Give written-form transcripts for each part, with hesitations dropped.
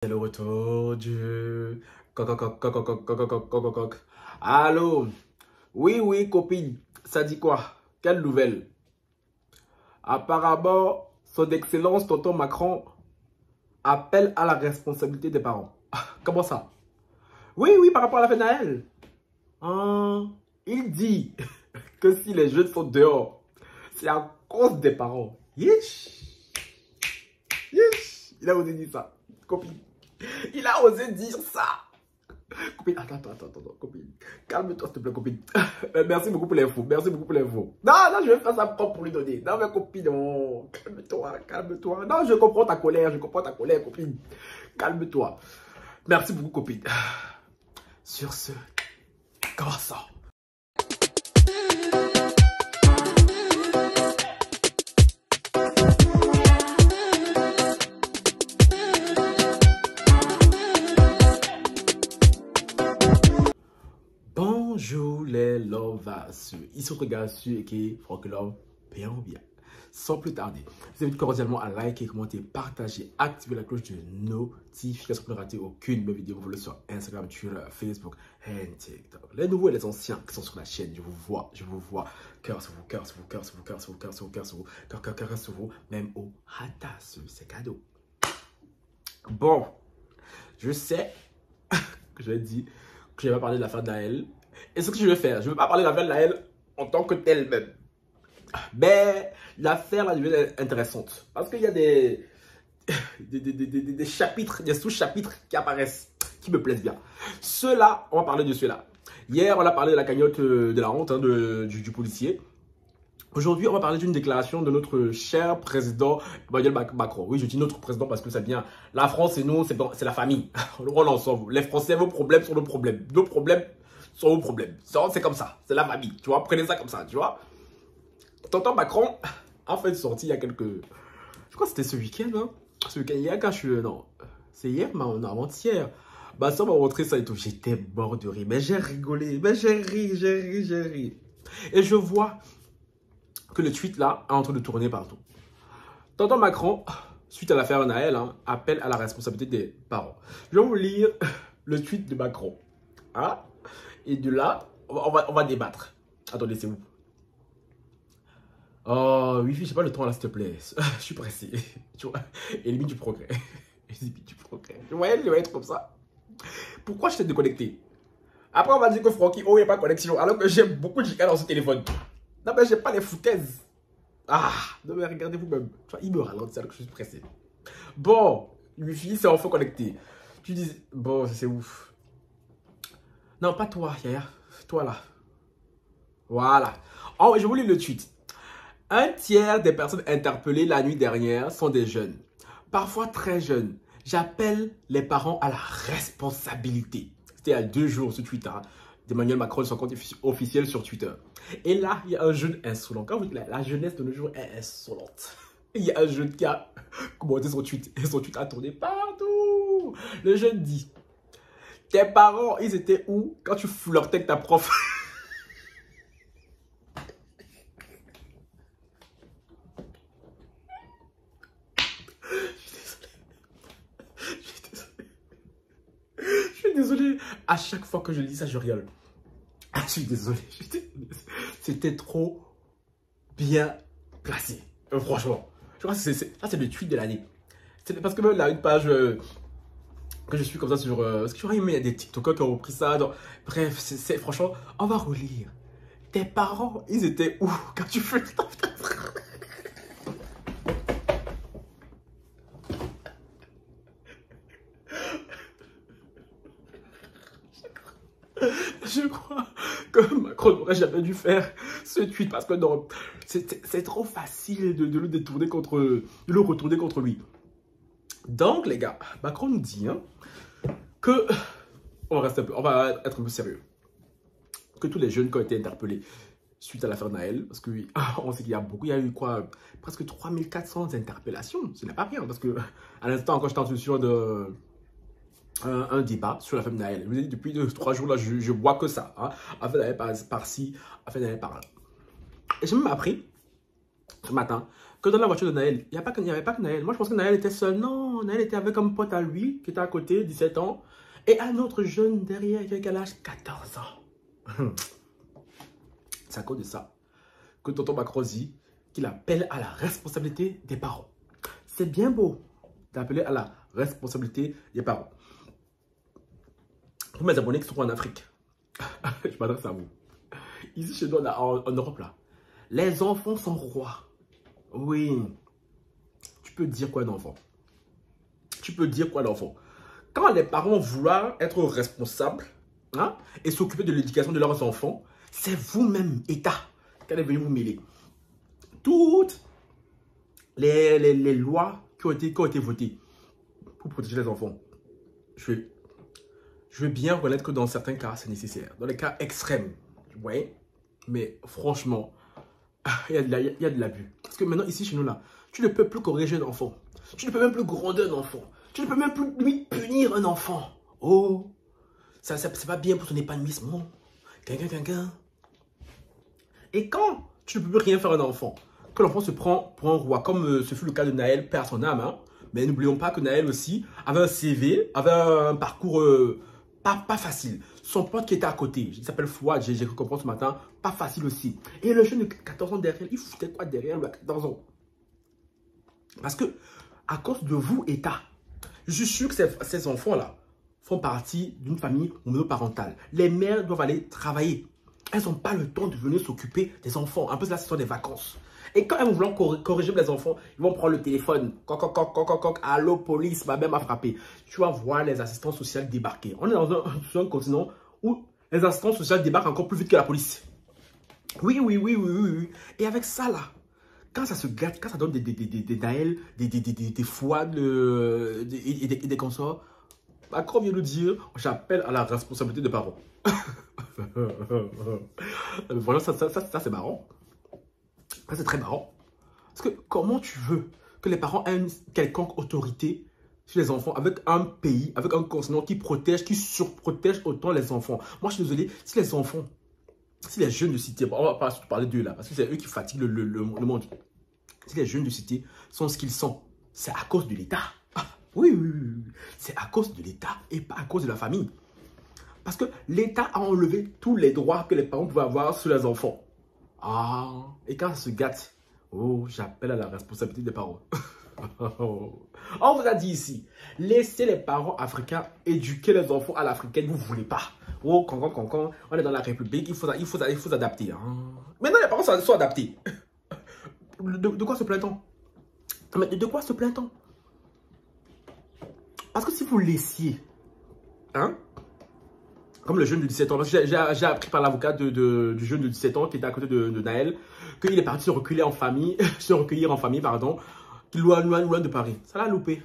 C'est le retour du coq. Allô? Oui, copine. Ça dit quoi? Quelle nouvelle? Apparemment, son excellence, tonton Macron, appelle à la responsabilité des parents. Comment ça? Oui, par rapport à la fête de Noël. Il dit que si les jeunes sont dehors, c'est à cause des parents. Yeesh. Il a osé dire ça, copine. Il a osé dire ça. Copine, attends, copine. Calme-toi, s'il te plaît, copine. Merci beaucoup pour l'info. Non, je vais faire ça propre pour lui donner. Non, mais copine, oh, calme-toi. Non, je comprends ta colère, copine. Calme-toi. Merci beaucoup, copine. Sur ce, commençons. Bonjour les lovers, ici regarde sur qui Franck Love, bien. Sans plus tarder, je vous invite cordialement à liker, commenter, partager, activer la cloche de notification pour ne rater aucune de mes vidéos. Vous voulez sur Instagram, Twitter, Facebook et TikTok. Les nouveaux et les anciens qui sont sur la chaîne, je vous vois. Cœur sur vous, même au ratas, c'est cadeau. Bon, je sais que je vais dire que je vais pas parler de l'affaire de Naël. Et ce que je vais faire, je ne vais pas parler de l'affaire de Naël en tant que telle même. Mais l'affaire là devient intéressante. Parce qu'il y a des chapitres, des sous-chapitres qui apparaissent, qui me plaisent bien. Ceux-là, on va parler de ceux-là. Hier, on a parlé de la cagnotte de la honte du policier. Aujourd'hui, on va parler d'une déclaration de notre cher président Emmanuel Macron. Oui, je dis notre président parce que ça vient. La France et nous, c'est la famille. On roule ensemble. Les Français, vos problèmes sont nos problèmes. Nos problèmes sont vos problèmes. C'est comme ça. C'est la famille. Tu vois, prenez ça comme ça. Tu vois. Tonton Macron a fait une sortie il y a quelques... Je crois que c'était ce week-end. Hein? Ce week-end, hier, quand je suis... Non, c'est hier, mais avant-hier. Bah, ça m'a montré ça et tout. J'étais mort de rire. Mais j'ai rigolé. Mais j'ai ri. Et je vois que le tweet là est en train de tourner partout. Tonton Macron, suite à l'affaire Naël, appelle à la responsabilité des parents. Je vais vous lire le tweet de Macron. Hein? Et de là, on va débattre. Attendez, c'est où? Oh, oui, j'ai pas le temps là, s'il te plaît. Je suis pressé. Tu vois? Élimine du progrès. Je voyais être comme ça. Pourquoi je t'ai déconnecté? Après, on va dire que Francky, oh, il n'y a pas de connexion. Alors que j'ai beaucoup de gigas dans ce téléphone. Non, mais j'ai pas les foutaises. Ah, non, mais regardez vous-même. Tu vois, il me ralentit alors que je suis pressé. Bon, Wi-Fi, c'est enfin connecté. Tu dis, bon, c'est ouf. Non, pas toi, Yaya. Toi là. Voilà. Oh, je vous lis le tweet. Un tiers des personnes interpellées la nuit dernière sont des jeunes. Parfois très jeunes. J'appelle les parents à la responsabilité. C'était il y a 2 jours ce tweet d'Emmanuel Macron, son compte officiel sur Twitter. Et là, il y a un jeune insolent. Quand vous dites la jeunesse de nos jours est insolente. Il y a un jeune qui a commenté son tweet. Et son tweet a tourné partout. Le jeune dit, tes parents, ils étaient où quand tu flirtais avec ta prof? Je suis désolé. À chaque fois que je lis ça, je rigole. Je suis désolé. C'était trop bien placé. Franchement. Je crois que ça, c'est le tweet de l'année. Parce que même là, une page que je suis comme ça sur... parce que je crois qu'il y a des TikTokers qui ont repris ça. Donc, bref, franchement, on va relire. Tes parents, ils étaient où quand tu fais ça? Je crois que Macron n'aurait jamais dû faire ce tweet parce que c'est trop facile de le détourner de le retourner contre lui. Donc les gars, Macron nous dit que on va être un peu sérieux. Que tous les jeunes qui ont été interpellés suite à l'affaire Naël, parce que on sait qu'il y a beaucoup, il y a eu quoi, presque 3400 interpellations. Ce n'est pas rien parce que à l'instant encore j'étais en train de un débat sur la femme Naël. Je vous ai dit, depuis 3 jours là, je vois que ça. Affaire Naël par-ci, affaire Naël par-là. Et j'ai même appris ce matin que dans la voiture de Naël, il n'y avait pas que Naël. Moi, je pense que Naël était seul. Non, Non, Naël était avec un pote à lui qui était à côté, 17 ans. Et un autre jeune derrière qui a quel âge? 14 ans. C'est à cause de ça que tonton Macron dit qu'il appelle à la responsabilité des parents. C'est bien beau d'appeler à la responsabilité des parents. Pour mes abonnés qui sont en Afrique, je m'adresse à vous. Ici, chez nous, en Europe, là, les enfants sont rois. Oui. Tu peux dire quoi d'enfant? Tu peux dire quoi d'enfant? Quand les parents vouloir être responsables hein, et s'occuper de l'éducation de leurs enfants, c'est vous-même, État, qui allez venir vous mêler. Toutes les lois qui ont été votées pour protéger les enfants, je veux bien reconnaître que dans certains cas, c'est nécessaire. Dans les cas extrêmes, ouais, mais franchement, il y a de l'abus. Parce que maintenant, ici, chez nous, là, tu ne peux plus corriger un enfant. Tu ne peux même plus gronder un enfant. Tu ne peux même plus lui punir un enfant. Oh, ça c'est pas bien pour son épanouissement. Et quand tu ne peux plus rien faire à un enfant, que l'enfant se prend pour un roi, comme ce fut le cas de Naël, perd son âme, hein, mais n'oublions pas que Naël aussi avait un CV, avait un parcours pas facile. Son pote qui était à côté, il s'appelle Fouad, j'ai compris ce matin, pas facile aussi. Et le jeune de 14 ans derrière, il foutait quoi derrière lui à 14 ans? Parce que, à cause de vous, État, je suis sûr que ces enfants-là font partie d'une famille monoparentale. Les mères doivent aller travailler. Elles n'ont pas le temps de venir s'occuper des enfants. En plus, là, ce sont des vacances. Et quand elles vont vouloir corriger les enfants, ils vont prendre le téléphone. Allô, police, ma mère m'a frappé. Tu vas voir les assistants sociaux débarquer. On est sur un continent où les assistants sociaux débarquent encore plus vite que la police. Oui. Et avec ça, là, quand ça se gâte, quand ça donne des Naël, des Fouad et des consorts, Macron vient nous dire, j'appelle à la responsabilité des parents. Voilà, ça c'est marrant. Ça c'est très marrant. Parce que comment tu veux que les parents aient une quelconque autorité sur les enfants avec un pays, avec un continent qui protège, qui surprotège autant les enfants? Moi je suis désolé, si les enfants, si les jeunes de cité, on va pas surtout parler d'eux là, parce que c'est eux qui fatiguent le monde. Si les jeunes de cité sont ce qu'ils sont, c'est à cause de l'État. Oui. C'est à cause de l'État et pas à cause de la famille. Parce que l'État a enlevé tous les droits que les parents pouvaient avoir sur les enfants. Ah, et quand ça se gâte, oh, j'appelle à la responsabilité des parents. On vous a dit ici, laissez les parents africains éduquer les enfants à l'africaine, vous ne voulez pas. Oh, cancan, on est dans la République, il faut s'adapter. Hein. Maintenant, les parents sont adaptés. De quoi se plaint-on? Mais de quoi se plaint-on? Parce que si vous laissiez, hein, comme le jeune de 17 ans, parce que j'ai appris par l'avocat du jeune de 17 ans qui était à côté de Naël, qu'il est parti se recueillir en famille, pardon, loin de Paris. Ça l'a loupé.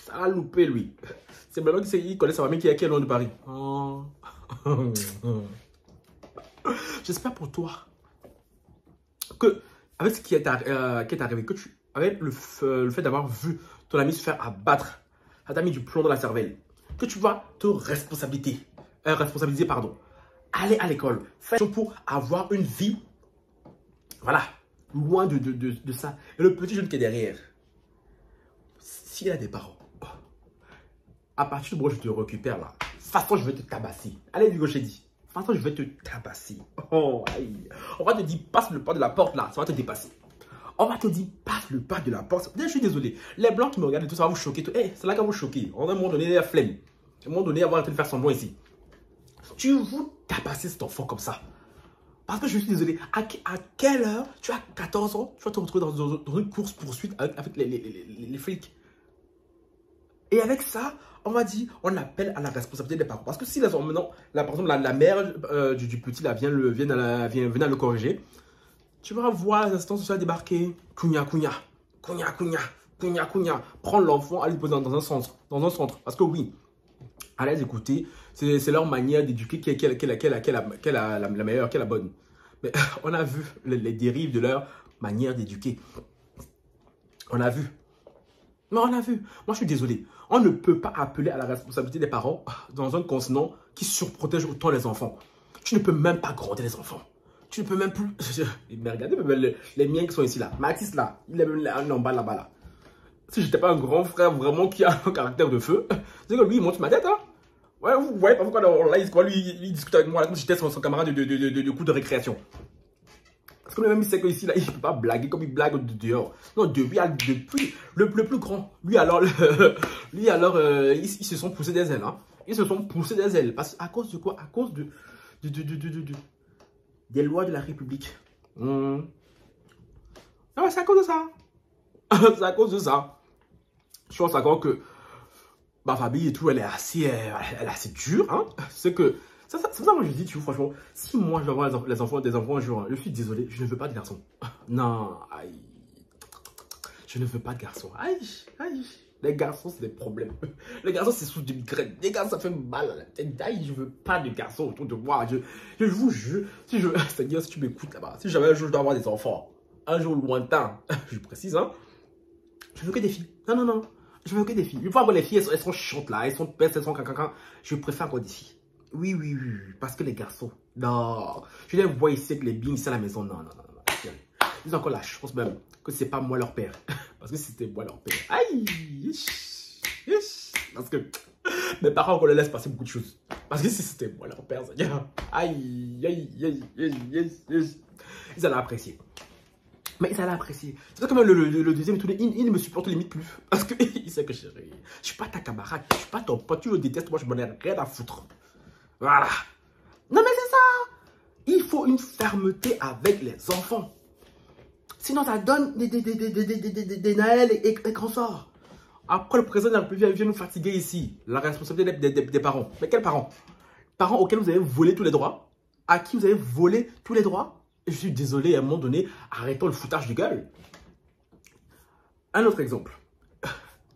Ça l'a loupé, lui. C'est maintenant qu'il connaît sa famille qui est loin de Paris. Oh. J'espère pour toi que, avec ce qui est arrivé, que avec le fait d'avoir vu ton ami se faire abattre, ça t'a mis du plomb dans la cervelle, que tu vas te responsabiliser, aller à l'école, faire pour avoir une vie, voilà, loin de ça. Et le petit jeune qui est derrière, s'il a des parents, à partir du moment où je te récupère là, de toute façon je vais te tabasser. Allez, du gauche, j'ai dit. De toute façon je vais te tabasser. Oh, aïe. On va te dire, passe le pas de la porte là, ça va te dépasser. On va te dire, passe le pas de la porte. Je suis désolé. Les blancs qui me regardent et tout ça va vous choquer. Hey, c'est là qu'on va vous choquer. On va à un moment donné la flemme. À un moment donné, avoir arrêté de faire semblant ici. Tu veux tabasser cet enfant comme ça. Parce que je suis désolé. À quelle heure, tu as 14 ans, tu vas te retrouver dans une course-poursuite avec les flics. Et avec ça, on va dire, on appelle à la responsabilité des parents. Parce que si les enfants, maintenant, par exemple, la mère du petit là vient à le corriger, tu vas voir les assistants sociaux débarquer. Kounia. Prendre l'enfant, aller le poser dans un centre. Parce que oui, allez les écouter, c'est leur manière d'éduquer qui est la meilleure, qui est la bonne. Mais on a vu les dérives de leur manière d'éduquer. On a vu. Mais on a vu. Moi, je suis désolé. On ne peut pas appeler à la responsabilité des parents dans un continent qui surprotège autant les enfants. Tu ne peux même pas gronder les enfants. Tu ne peux même plus... Mais regardez les miens qui sont ici là. Mathis là, il est même en bas là-bas là. si j'étais pas un grand frère vraiment qui a un caractère de feu, c'est que lui, il monte ma tête, hein. Ouais, vous voyez pas pourquoi là, il discute avec moi, là, comme si j'étais son camarade de cours de récréation. Parce que même il sait qu'ici, là, il ne peut pas blaguer comme il blague de dehors. Non, depuis le plus grand. Lui, alors, ils se sont poussés des ailes. Hein. Ils se sont poussés des ailes. À cause de quoi? À cause des lois de la République. Ah ouais, c'est à cause de ça. C'est à cause de ça. Je pense encore que ma famille et tout, elle est assez dure. Hein. C'est que... C'est ça, moi je dis, tu vois, franchement, si moi je dois avoir des enfants un jour, hein, je suis désolé, je ne veux pas de garçon. Non, aïe. Je ne veux pas de garçon. Aïe, aïe. Les garçons, c'est des problèmes. Les garçons, c'est sous des migraines. Les garçons, ça fait mal à la tête. Aïe, je ne veux pas de garçon autour de moi. Je vous jure, c'est-à-dire, si tu m'écoutes là-bas, si jamais un jour je dois avoir des enfants, un jour lointain, je précise, hein, je veux que des filles. Non, non, non. Je veux que des filles. Une fois que les filles, elles sont chiantes là, elles sont bêtes, elles sont caca. Je préfère avoir des filles. Oui, parce que les garçons, non, je les vois ici avec les bings ici à la maison, non. Ils ont encore la chance même que c'est pas moi leur père, parce que si c'était moi leur père, aïe, parce que mes parents encore les laissent passer beaucoup de choses, parce que si c'était moi leur père, ça y est, aïe, ils allaient apprécier. Mais ils allaient apprécier. C'est ça que même le deuxième tour, il ne me supporte limite plus, parce qu'il sait que je suis pas ta camarade, je suis pas ton pote, tu le détestes, moi je m'en ai rien à foutre. Voilà. Non mais c'est ça. Il faut une fermeté avec les enfants. Sinon ça donne des Naël et consorts. Après le président de la République vient nous fatiguer ici. La responsabilité des parents. Mais quels parents? Parents auxquels vous avez volé tous les droits. À qui vous avez volé tous les droits. Je suis désolé, à un moment donné, arrêtons le foutage de gueule. Un autre exemple.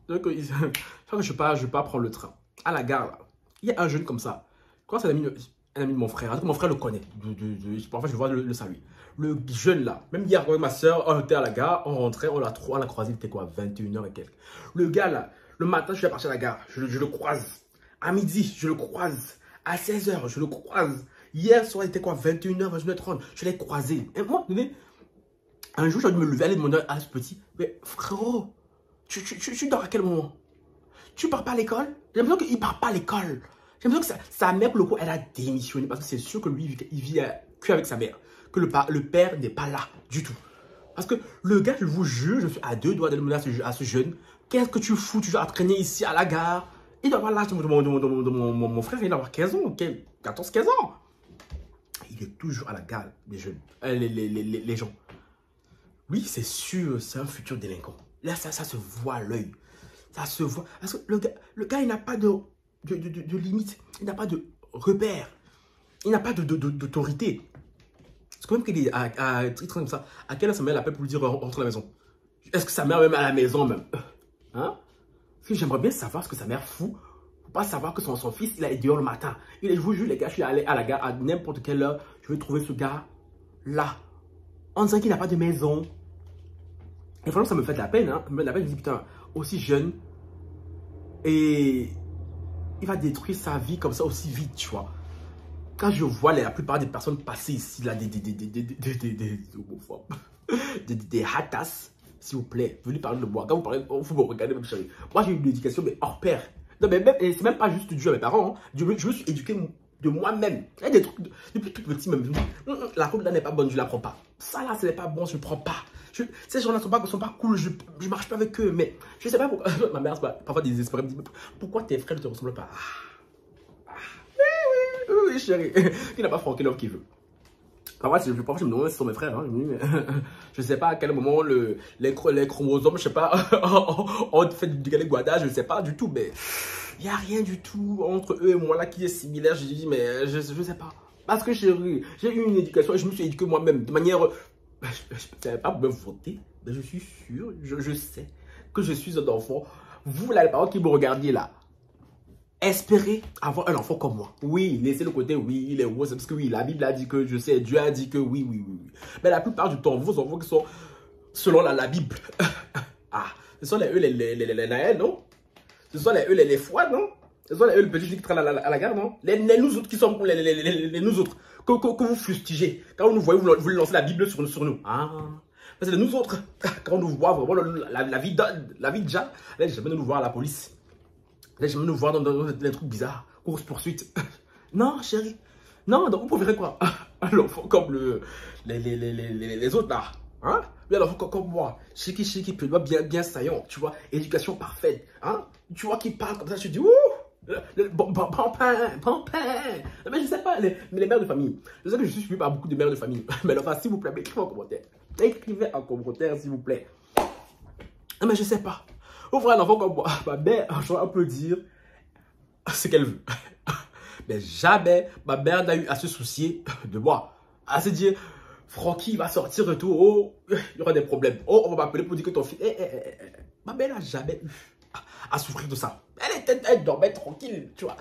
Donc, je ne vais pas prendre le train. À la gare, là, il y a un jeune comme ça. Quand c'est un ami de mon frère, mon frère le connaît. Parfois, je vois le saluer. Le jeune là, même hier, avec ma soeur, on était à la gare, on rentrait, on l'a croisé, il était quoi, 21h et quelques. Le gars là, le matin, je suis parti à la gare, je le croise. À midi, je le croise. À 16h, je le croise. Hier soir, il était quoi, 21h, 21h30, je l'ai croisé. Et moi, un jour, j'ai dû me lever, aller demander à ce petit, mais frérot, tu dors à quel moment? Tu pars pas à l'école? J'ai l'impression qu'il part pas à l'école. J'ai l'impression que sa mère, pour le coup, elle a démissionné. Parce que c'est sûr que lui, il vit qu'avec sa mère. Que le père n'est pas là du tout. Parce que le gars, je vous jure, je suis à deux doigts d'aller demander à ce jeune. Qu'est-ce que tu fous? Tu vas traîner ici à la gare. Il doit avoir l'âge de mon frère. Il doit avoir 15 ans. 14, 15 ans. Il est toujours à la gare, les jeunes. Les gens. Oui, c'est sûr, c'est un futur délinquant. Là, ça se voit à l'œil. Ça se voit. Parce que le gars il n'a pas de limite. Il n'a pas de repère. Il n'a pas d'autorité. C'est quand même qu'il est à comme ça. À quelle heure sa mère l'appelle pour lui dire rentre à la maison? Est-ce que sa mère même à la maison même? Hein? Parce que j'aimerais bien savoir ce que sa mère fout. Pour pas savoir que son fils, il est dehors le matin. Je vous jure, les gars, je suis allé à la gare à n'importe quelle heure. Je vais trouver ce gars là. On dirait qu'il n'a pas de maison. Et franchement, ça me fait de la peine. Hein. Ça me fait de la peine. Je me dis, putain, aussi jeune. Et il va détruire sa vie comme ça aussi vite, tu vois. Quand je vois la plupart des personnes passer ici, là, des homophobes, des hatas, s'il vous plaît, venez parler de moi. Quand vous parlez, vous me regardez, même chérie. Moi, j'ai une éducation, mais hors pair. Non, mais c'est même pas juste dû à mes parents. Hein. Je me suis éduqué de moi-même. Il y a des trucs, depuis tout petit, même. La route là n'est pas bonne, je la prends pas. Ça là, ce n'est pas bon, je ne prends pas. Ces gens-là ne sont pas cool, je ne marche pas avec eux. Mais je ne sais pas pourquoi. Ma mère, parfois désespérée, me dit pourquoi tes frères ne te ressemblent pas? Oui, chérie. Il n'a pas franqué l'homme qu'il veut. Parfois, je me demande si ce sont mes frères. Hein. Je ne sais pas à quel moment les chromosomes, je ne sais pas, ont fait du galéguadage, je ne sais pas du tout. Mais il n'y a rien du tout entre eux et moi là qui est similaire. Je dis, mais je ne sais pas. Parce que chérie, j'ai eu une éducation et je me suis éduqué moi-même de manière... Je ne savais pas me voter, mais je suis sûr, je sais que je suis un enfant. Vous, là, les parents qui me regardiez là, espérez avoir un enfant comme moi. Oui, laissez le côté, oui, il est beau, parce que oui, la Bible a dit que, je sais, Dieu a dit que oui. Mais la plupart du temps, vos enfants qui sont selon la Bible, ce sont les Naël, non? Ce sont les foies, non? Ce sont les petits qui traînent à la gare, non? Les nous autres qui sont les nous autres. Que vous fustigez. Quand vous nous voyez, vous lancez la Bible sur nous. C'est de nous autres, quand on nous voit vraiment la vie de Ja, elle n'est jamais nous voir à la police. Elle n'est jamais nous voir dans les trucs bizarres, course-poursuite. Non, chérie. Non, donc vous préférez quoi? L'enfant comme les autres là. Hein? Bien l'enfant comme moi. Chiki, bien saillant, tu vois. Éducation parfaite. Hein? Tu vois qu'il parle comme ça, je dis, ouh! Bon pain. Mais je sais pas, mais les mères de famille. Je sais que je suis suivi par beaucoup de mères de famille. Mais enfin, s'il vous plaît, écrivez en commentaire. Écrivez en commentaire, s'il vous plaît. Mais je sais pas. Vous voyez un enfant comme moi, ma mère, on peut dire ce qu'elle veut. Mais jamais ma mère n'a eu à se soucier de moi. À se dire, Francky va sortir et tout. Oh, il y aura des problèmes. Oh, on va m'appeler pour dire que ton fils. Ma mère n'a jamais eu à souffrir de ça. Elle dormait tranquille, tu vois.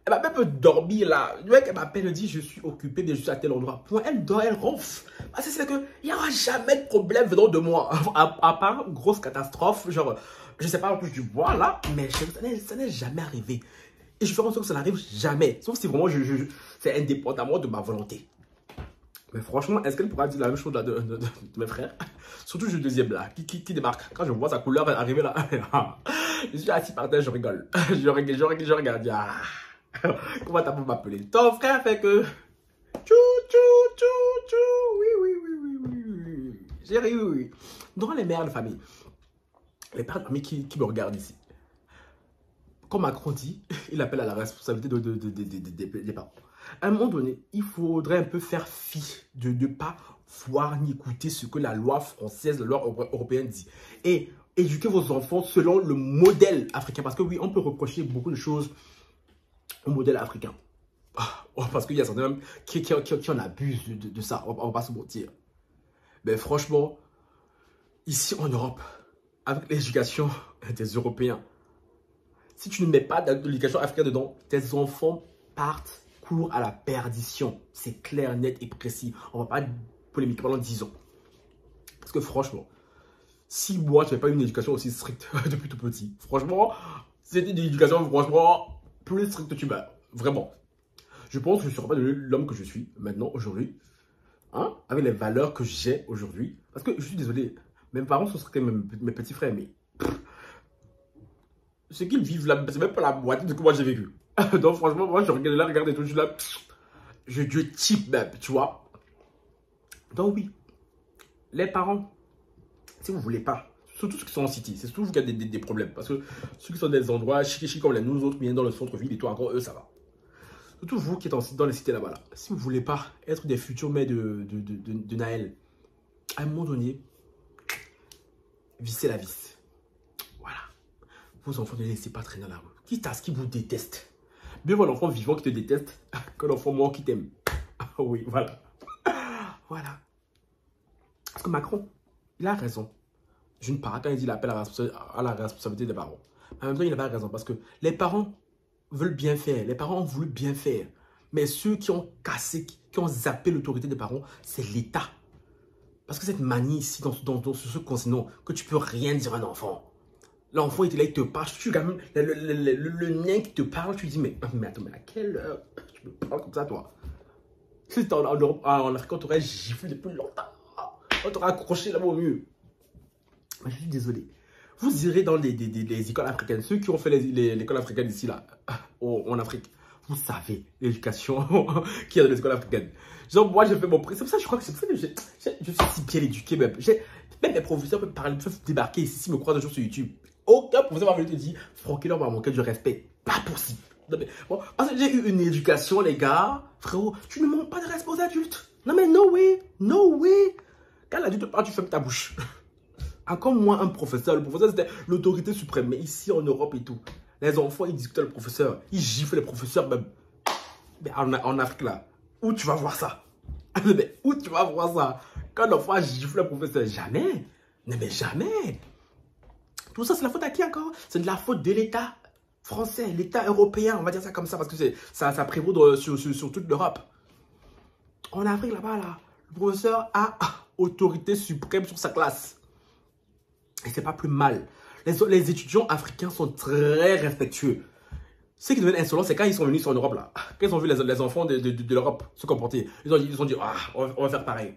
Ma mère peut dormir là. Le mec, elle m'appelle et dit, je suis occupé, mais je suis à tel endroit. Point, elle dort, elle ronfle. C'est que il n'y aura jamais de problème venant de moi. À part grosse catastrophe, genre, je sais pas en plus du bois là, mais ça n'est jamais arrivé. Et je fais en sorte que ça n'arrive jamais. Sauf si vraiment c'est indépendamment de ma volonté. Mais franchement, est-ce qu'elle pourra dire la même chose de mes frères? Surtout le deuxième là, qui démarque. Quand je vois sa couleur arriver là, je suis assis par terre, je rigole. Je regarde. Ah. Comment t'as pu m'appeler? Ton frère fait que... Oui. J'ai ri, oui. Dans les mères de famille, les pères de famille qui me regardent ici, comme Macron dit, il appelle à la responsabilité des parents. À un moment donné, il faudrait un peu faire fi de ne pas voir ni écouter ce que la loi française, la loi européenne dit. Et éduquer vos enfants selon le modèle africain. Parce que oui, on peut reprocher beaucoup de choses au modèle africain. Parce qu'il y a certains même qui en abusent de ça. On ne va pas se mentir. Mais franchement, ici en Europe, avec l'éducation des Européens, si tu ne mets pas de l'éducation africaine dedans, tes enfants partent court à la perdition. C'est clair, net et précis. On ne va pas polémiquer pendant 10 ans. Parce que franchement, si moi, je n'avais pas une éducation aussi stricte depuis tout petit, franchement, c'était une éducation, franchement, plus stricte que tu meurs. Vraiment. Je pense que je ne serai pas devenu l'homme que je suis maintenant, aujourd'hui. Hein, avec les valeurs que j'ai aujourd'hui. Parce que je suis désolé, mes parents, ce seraient mes petits frères, mais... ce qu'ils vivent là, c'est même pas la moitié de ce que moi j'ai vécu. Donc franchement, moi je regarde et tout, je suis là, je type même, tu vois. Donc oui, les parents, si vous voulez pas, surtout ceux qui sont en city, c'est surtout vous qui avez des problèmes. Parce que ceux qui sont dans des endroits chic comme nous autres, bien dans le centre-ville et tout, encore eux, ça va. Surtout vous qui êtes dans les cités là-bas, là. Si vous voulez pas être des futurs mères de Naël, à un moment donné, vissez la vis. Voilà. Vos enfants ne les laissez pas traîner dans la rue. Quitte à ce qu'ils vous détestent. Mieux vaut l'enfant vivant qui te déteste que l'enfant mort qui t'aime. Oui, voilà. Voilà. Parce que Macron, il a raison. D'une part, quand il dit qu'il appelle à la responsabilité des parents. En même temps, il n'a pas raison. Parce que les parents veulent bien faire. Les parents ont voulu bien faire. Mais ceux qui ont cassé, qui ont zappé l'autorité des parents, c'est l'État. Parce que cette manie ici, sur ce continent, que tu peux rien dire à un enfant. L'enfant, il est là, il te parle. Tu quand même, le nain qui te parle, tu lui dis, mais attends, mais à quelle heure tu me parles comme ça, toi? Si en Europe, en Afrique, on t'aurait giflé depuis longtemps. On t'aurait accroché là-bas au mur. Mais je suis désolé. Vous irez dans les écoles africaines. Ceux qui ont fait l'école africaine ici, là, en Afrique, vous savez l'éducation qu'il y a dans les écoles africaines. Genre, moi, j'ai fait mon prix. C'est pour ça que je crois que je suis si bien éduqué, même. Même les professeurs peuvent débarquer ici, s'ils me croisent un jour sur YouTube. Aucun professeur va venir te dire, Francky, là, on va manquer de respect. Pas possible. Non, mais, bon, parce que j'ai eu une éducation, les gars. Frérot, tu ne manques pas de respect aux adultes. Non, mais no way. No way. Quand l'adulte parle, tu fermes ta bouche. Encore moins un professeur. Le professeur, c'était l'autorité suprême. Mais ici, en Europe et tout, les enfants, ils discutent avec le professeur. Ils giflent les professeurs même. Mais en Afrique, là, où tu vas voir ça? Mais où tu vas voir ça? Quand l'enfant gifle le professeur, jamais. Non, mais jamais. Tout ça, c'est la faute à qui encore? C'est de la faute de l'État français, l'État européen, on va dire ça comme ça, parce que ça prévaut sur toute l'Europe. En Afrique, là-bas, là, le professeur a autorité suprême sur sa classe. Et c'est pas plus mal. Les étudiants africains sont très respectueux. Ceux qui deviennent insolents, c'est quand ils sont venus en Europe, là. Quand ils ont vu les enfants de l'Europe se comporter, ils ont dit, ah, on va faire pareil.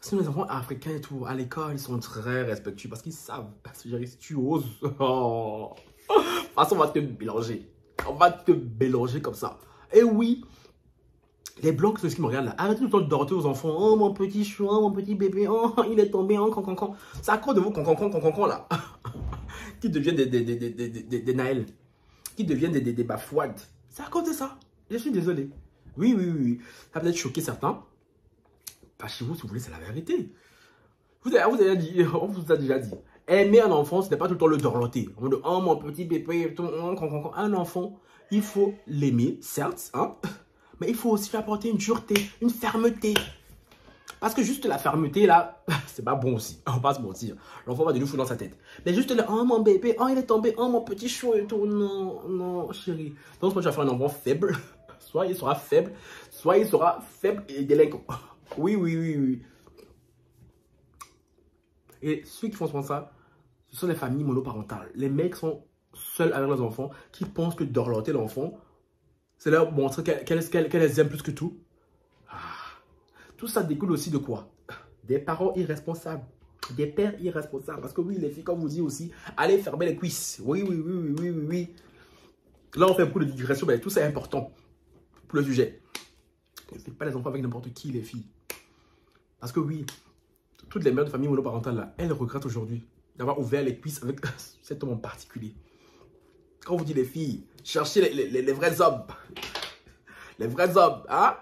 Sinon, les enfants africains et tout, à l'école, ils sont très respectueux parce qu'ils savent. Si tu oses, oh. De toute façon, on va te mélanger. On va te mélanger comme ça. Et oui, les blancs, ceux qui me regardent là, arrêtez tout le temps de dorter aux enfants. Oh, mon petit chou, oh, mon petit bébé, oh, il est tombé, oh, con. C'est à cause de vos con là. Qui deviennent des Naël. Qui deviennent des Bafouad. C'est à cause de ça. Je suis désolé. Oui. Ça va peut-être choquer certains. Pas chez vous, si vous voulez, c'est la vérité. On vous a déjà dit. Aimer un enfant, ce n'est pas tout le temps le dorloter. On dit, oh mon petit bébé, un enfant, il faut l'aimer, certes, hein, mais il faut aussi lui apporter une dureté, une fermeté. Parce que juste la fermeté, là, c'est pas bon aussi. On va pas se mentir. L'enfant va de nous foutre dans sa tête. Mais juste le, oh mon bébé, oh il est tombé, oh mon petit chou et tout. Non, chérie. Donc, quand tu vas faire un enfant faible, soit il sera faible, soit il sera faible et délinquant. Oui. Et ceux qui font souvent ça, ce sont les familles monoparentales. Les mecs sont seuls avec leurs enfants, qui pensent que dorloter l'enfant, c'est leur montrer qu'elles les aiment plus que tout. Tout ça découle aussi de quoi? Des parents irresponsables. Des pères irresponsables. Parce que oui, les filles, comme vous dites aussi, allez fermer les cuisses. Oui. Là, on fait beaucoup de digression, mais tout ça est important pour le sujet. Ne faites pas les enfants avec n'importe qui, les filles. Parce que oui, toutes les mères de famille monoparentales, là, elles regrettent aujourd'hui d'avoir ouvert les cuisses avec cet homme en particulier. Quand vous dites les filles, cherchez les vrais hommes. Les vrais hommes, hein?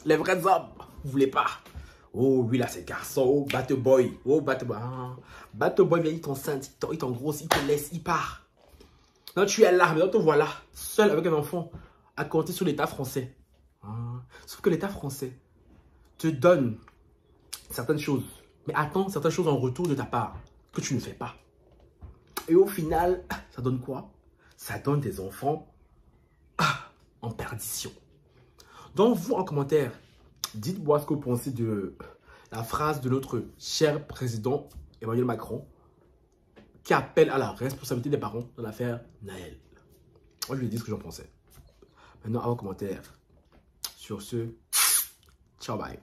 Les vrais hommes. Vous voulez pas? Oh, lui là, c'est garçon. Oh, Bad Boy. Oh, Bad Boy. Ah. Bad Boy, il t'enceinte, il t'engrosse, il te laisse, il part. Non, tu es là, mais te voilà, seul avec un enfant, à compter sur l'État français. Ah. Sauf que l'État français te donne certaines choses, mais attend certaines choses en retour de ta part, que tu ne fais pas. Et au final, ça donne quoi? Ça donne des enfants en perdition. Donc, vous, en commentaire, dites-moi ce que vous pensez de la phrase de notre cher président Emmanuel Macron qui appelle à la responsabilité des parents dans l'affaire Naël. Moi, je lui ai dit ce que j'en pensais. Maintenant, à vos commentaires. Sur ce, ciao, bye.